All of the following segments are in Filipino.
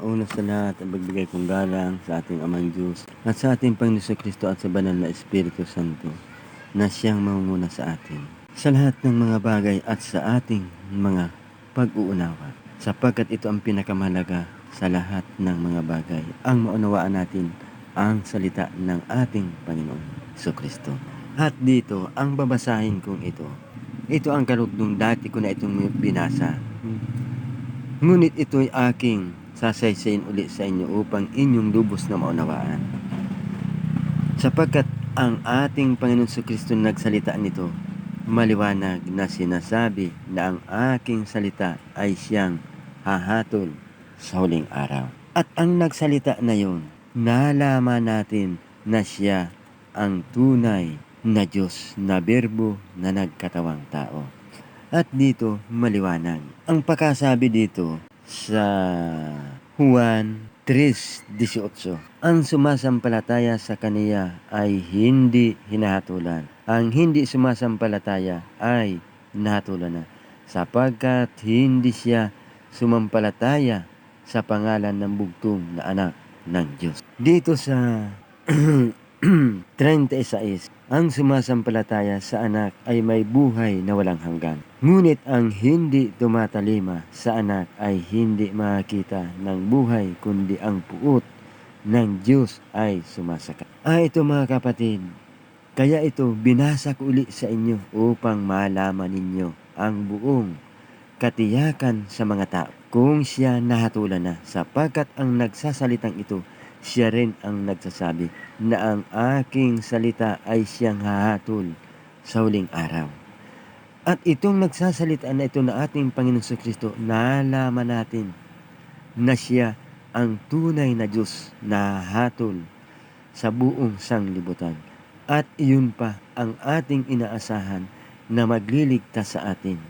una sa lahat ang magbigay kong galang sa ating Amang Diyos at sa ating Panginoon Kristo at sa banal na Espiritu Santo na siyang mangunguna sa atin sa lahat ng mga bagay at sa ating mga pag-uunawa, sapagkat ito ang pinakamahalaga sa lahat ng mga bagay, ang maunawaan natin ang salita ng ating Panginoon Kristo. At dito, ang babasahin kong ito ang karugtong dati ko na itong binasa. Ngunit ito'y aking sasaysayin ulit sa inyo upang inyong lubos na maunawaan. Sapagkat ang ating Panginoon Kristo nagsalita nito, maliwanag na sinasabi na ang aking salita ay siyang hahatol sa huling araw. At ang nagsalita na yun, nalaman natin na siya ang tunay na Diyos na berbo na nagkatawang tao. At dito maliwanag. Ang pagkasabi dito sa Juan 3:18, ang sumasampalataya sa kaniya ay hindi hinahatulan. Ang hindi sumasampalataya ay nahatulan na, sapagkat hindi siya sumampalataya sa pangalan ng bugtong na anak ng Diyos. Dito sa 36, ang sumasampalataya sa anak ay may buhay na walang hanggan. Ngunit ang hindi tumatalima sa anak ay hindi makakita ng buhay, kundi ang puot ng Diyos ay sumasaka. Ito mga kapatid, kaya ito binasa ko uli sa inyo upang malaman ninyo ang buong katiyakan sa mga tao kung siya nahatulan na, sapagkat ang nagsasalitang ito, siya rin ang nagsasabi na ang aking salita ay siyang hahatol sa huling araw. At itong nagsasalita na ito na ating Panginoon Kristo, nalaman natin na siya ang tunay na Diyos na hahatol sa buong sanglibutan. At iyon pa ang ating inaasahan na magliligtas sa atin.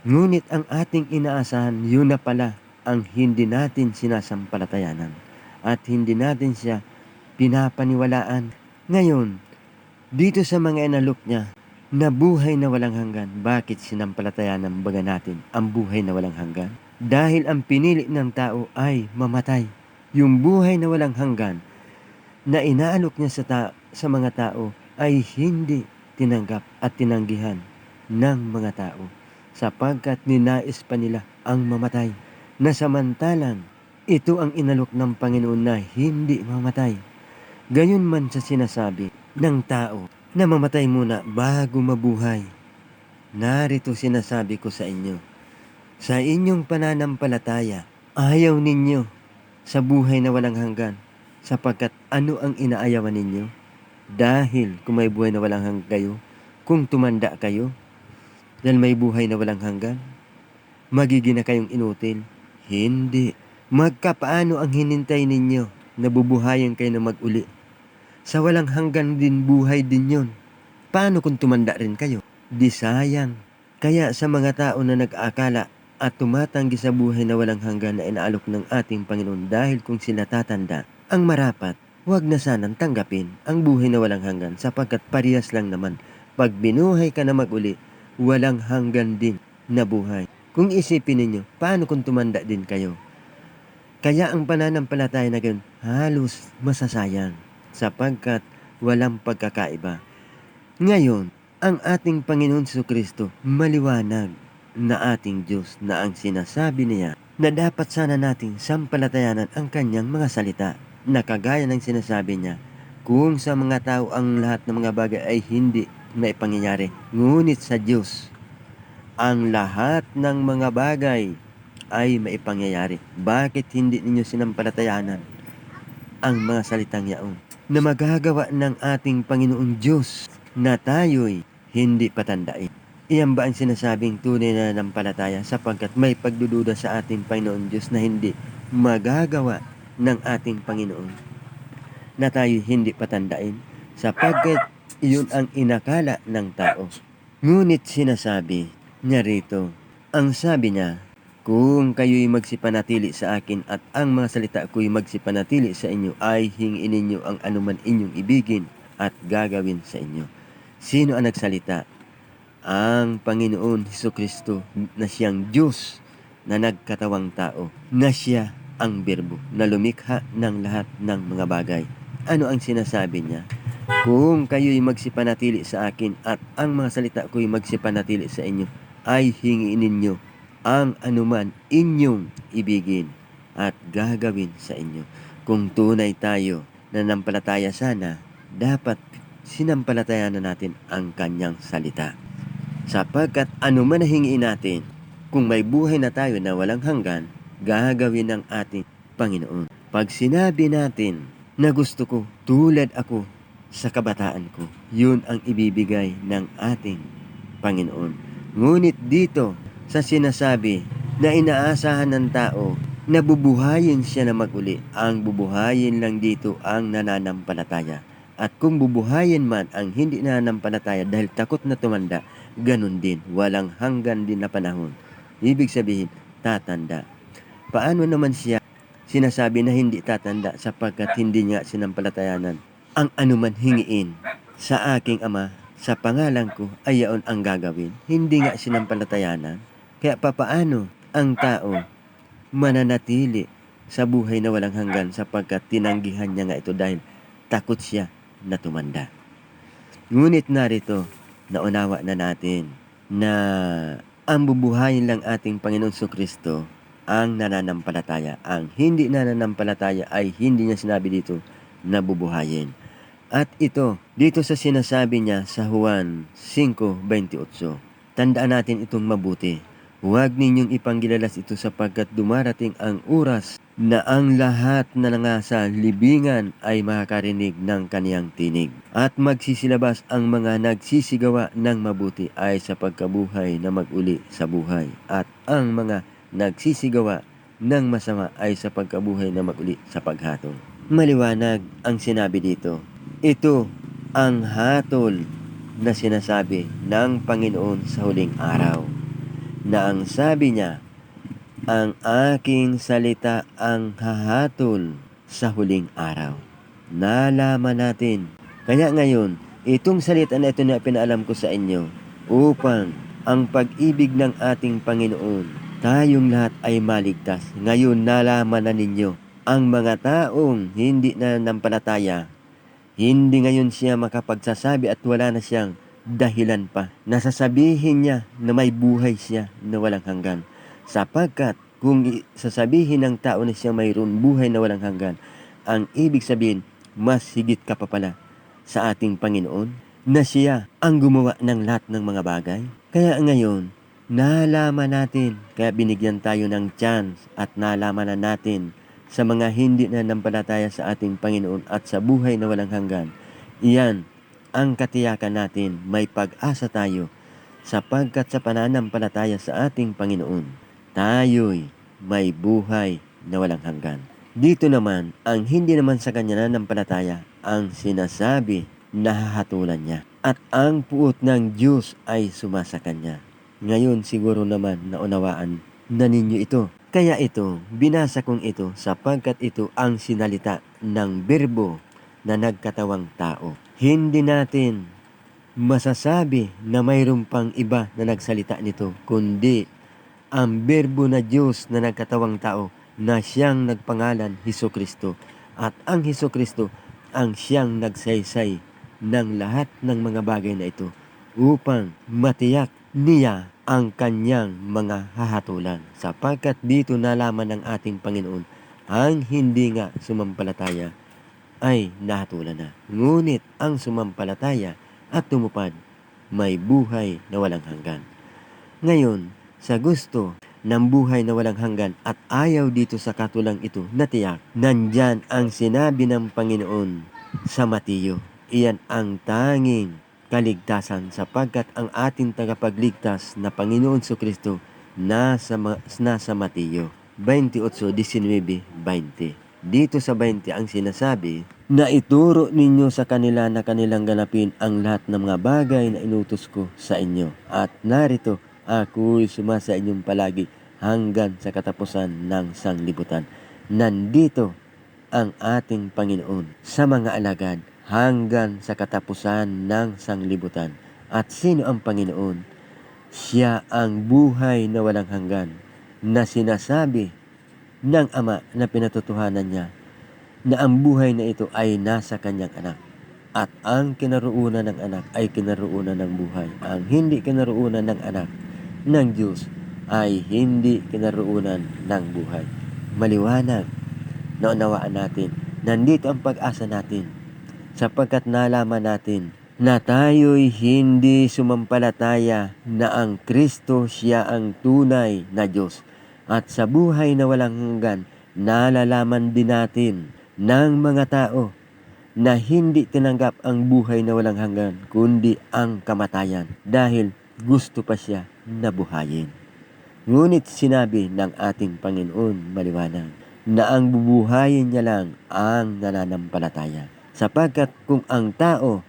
Ngunit ang ating inaasahan, yun na pala ang hindi natin sinasampalatayanan at hindi natin siya pinapaniwalaan. Ngayon, dito sa mga inalok niya na buhay na walang hanggan, bakit sinampalatayanan baga natin ang buhay na walang hanggan? Dahil ang pinili ng tao ay mamatay. Yung buhay na walang hanggan na inaalok niya sa mga tao ay hindi tinanggap at tinanggihan ng mga tao, sapagkat ninais pa nila ang mamatay, na samantalang ito ang inalok ng Panginoon na hindi mamatay. Gayon man sa sinasabi ng tao na mamatay muna bago mabuhay. Narito sinasabi ko sa inyo, sa inyong pananampalataya, ayaw ninyo sa buhay na walang hanggan, sapagkat ano ang inaayawan ninyo? Dahil kung may buhay na walang hanggan kayo, kung tumanda kayo, dahil may buhay na walang hanggan, magiging na kayong inutil? Hindi. Magkapaano ang hinintay ninyo na bubuhayan kayo na mag-uli? Sa walang hanggan din buhay din yon. Paano kung tumanda rin kayo? Di sayang. Kaya sa mga tao na nag-aakala at tumatanggi sa buhay na walang hanggan na inaalok ng ating Panginoon dahil kung sila tatanda, ang marapat, huwag na sanang tanggapin ang buhay na walang hanggan, sapagkat parehas lang naman. Pag binuhay ka na mag-uli, walang hanggan din na buhay. Kung isipin ninyo, paano kung tumanda din kayo? Kaya ang pananampalataya na gayon halos masasayang, sapagkat walang pagkakaiba. Ngayon, ang ating Panginoon Kristo maliwanag na ating Diyos na ang sinasabi niya na dapat sana nating sampalatayanan ang kanyang mga salita, na kagaya ng sinasabi niya, kung sa mga tao ang lahat ng mga bagay ay hindi maipangyayari, ngunit sa Diyos ang lahat ng mga bagay ay maipangyayari. Bakit hindi ninyo sinampalatayanan ang mga salitang yaon na magagawa ng ating Panginoong Diyos na tayo'y hindi patandain? Iyan ba ang sinasabing tunay na nanampalataya, sapagkat may pagdududa sa ating Panginoong Diyos na hindi magagawa ng ating Panginoon na tayo'y hindi patandain, sapagkat iyon ang inakala ng tao. Ngunit sinasabi niya rito, ang sabi niya, kung kayo'y magsipanatili sa akin at ang mga salita ko'y magsipanatili sa inyo, ay hingin ninyo ang anuman inyong ibigin at gagawin sa inyo. Sino ang nagsalita? Ang Panginoon Kristo, na siyang Diyos na nagkatawang tao, na siya ang Berbo na lumikha ng lahat ng mga bagay. Ano ang sinasabi niya? Kung kayo'y magsipanatili sa akin at ang mga salita ko'y magsipanatili sa inyo, ay hingiin ninyo ang anuman inyong ibigin at gagawin sa inyo. Kung tunay tayo nanampalataya sana, dapat sinampalatayanan natin ang kanyang salita. Sapagkat anuman na hingiin natin, kung may buhay na tayo na walang hanggan, gagawin ng ating Panginoon. Pag sinabi natin na gusto ko, tulad ako sa kabataan ko, yun ang ibibigay ng ating Panginoon. Ngunit dito sa sinasabi na inaasahan ng tao na bubuhayin siya na maguli, ang bubuhayin lang dito ang nananampalataya. At kung bubuhayin man ang hindi nananampalataya dahil takot na tumanda, ganun din, walang hanggan din na panahon. Ibig sabihin, tatanda. Paano naman siya sinasabi na hindi tatanda sapagkat hindi niya sinampalatayanan ang anuman hingiin sa aking Ama sa pangalan ko ay yaon ang gagawin. Hindi nga sinampalatayanan. Kaya papaano ang tao mananatili sa buhay na walang hanggan sapagkat tinanggihan niya nga ito dahil takot siya na tumanda. Ngunit narito, naunawa na natin na ang bubuhayin lang ating Panginoon Kristo ang nananampalataya. Ang hindi nananampalataya ay hindi niya sinabi dito na bubuhayin. At ito, dito sa sinasabi niya sa Juan 5:28, tandaan natin itong mabuti. Huwag ninyong ipanggilalas ito sapagkat dumarating ang oras na ang lahat na nangasa libingan ay makakarinig ng kaniyang tinig. At magsisilabas ang mga nagsisigawa ng mabuti ay sa pagkabuhay na maguli sa buhay. At ang mga nagsisigawa ng masama ay sa pagkabuhay na maguli sa paghatol. Maliwanag ang sinabi dito. Ito ang hatol na sinasabi ng Panginoon sa huling araw. Na ang sabi niya, ang aking salita ang hahatol sa huling araw. Nalaman natin. Kaya ngayon, itong salita na ito na pinaalam ko sa inyo upang ang pag-ibig ng ating Panginoon, tayong lahat ay maligtas. Ngayon nalaman na ninyo ang mga taong hindi nananampalataya. Hindi ngayon siya makapagsasabi at wala na siyang dahilan pa. Nasasabihin niya na may buhay siya na walang hanggan. Sapagkat kung sasabihin ng tao na siya mayroon buhay na walang hanggan, ang ibig sabihin, mas higit ka pa pala sa ating Panginoon na siya ang gumawa ng lahat ng mga bagay. Kaya ngayon, nalaman natin, kaya binigyan tayo ng chance at nalaman na natin sa mga hindi nananampalataya sa ating Panginoon at sa buhay na walang hanggan. Iyan ang katiyakan natin, may pag-asa tayo sapagkat sa pananampalataya sa ating Panginoon, tayo'y may buhay na walang hanggan. Dito naman, ang hindi naman sa kanya nananampalataya, ang sinasabi na hahatulan niya. At ang puot ng Diyos ay sumasa kanya. Ngayon siguro naman naunawaan na ninyo ito. Kaya ito, binasa kong ito sapagkat ito ang sinalita ng Berbo na nagkatawang tao. Hindi natin masasabi na mayroon pang iba na nagsalita nito, kundi ang Berbo na Diyos na nagkatawang tao na siyang nagpangalan Hesukristo. At ang Hesukristo ang siyang nagsaysay ng lahat ng mga bagay na ito upang matiyak niya ang kanyang mga hahatulan. Sapagkat dito nalaman ng ating Panginoon ang hindi nga sumampalataya ay nahatulan na. Ngunit ang sumampalataya at tumupad, may buhay na walang hanggan. Ngayon, sa gusto ng buhay na walang hanggan at ayaw dito sa katulang ito na tiyak, nandyan ang sinabi ng Panginoon sa Mateo. Iyan ang tanging kaligtasan sapagkat ang ating tagapagligtas na Panginoon Kristo nasa Mateo 28:19-20. Dito sa 20 ang sinasabi na ituro ninyo sa kanila na kanilang ganapin ang lahat ng mga bagay na inutos ko sa inyo. At narito, ako'y sumasa inyong palagi hanggang sa katapusan ng sanglibutan. Nandito ang ating Panginoon sa mga alagad hanggang sa katapusan ng sanglibutan. At sino ang Panginoon? Siya ang buhay na walang hanggan na sinasabi ng Ama na pinatotohanan niya na ang buhay na ito ay nasa kanyang anak. At ang kinaroonan ng anak ay kinaroonan ng buhay. Ang hindi kinaroonan ng anak ng Diyos ay hindi kinaroonan ng buhay. Maliwanag, naunawaan natin, nandito ang pag-asa natin sapagkat nalaman natin na tayo'y hindi sumampalataya na ang Kristo siya ang tunay na Diyos. At sa buhay na walang hanggan, nalalaman din natin ng mga tao na hindi tinanggap ang buhay na walang hanggan, kundi ang kamatayan dahil gusto pa siya na buhayin. Ngunit sinabi ng ating Panginoon maliwanag na ang bubuhayin niya lang ang nananampalataya. Sapagkat kung ang tao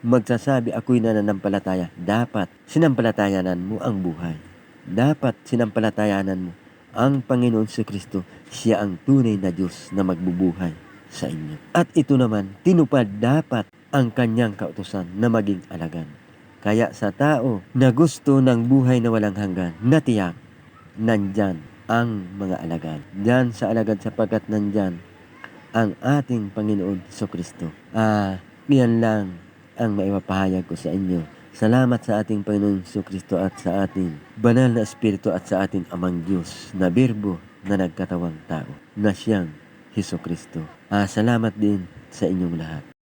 magsasabi ako'y nananampalataya, dapat sinampalatayanan mo ang buhay. Dapat sinampalatayanan mo ang Panginoon si Kristo, siya ang tunay na Diyos na magbubuhay sa inyo. At ito naman, tinupad dapat ang kanyang kautusan na maging alagad. Kaya sa tao na gusto ng buhay na walang hanggan, natiyak, nandyan ang mga alagad. Diyan sa alagad sapagkat nandyan ang ating Panginoon si Kristo. Yan lang ang maipapahayag ko sa inyo. Salamat sa ating Panginoon si Kristo at sa ating banal na Espiritu at sa ating Amang Diyos na Birbo na nagkatawang tao na siyang Hesus Kristo. Salamat din sa inyong lahat.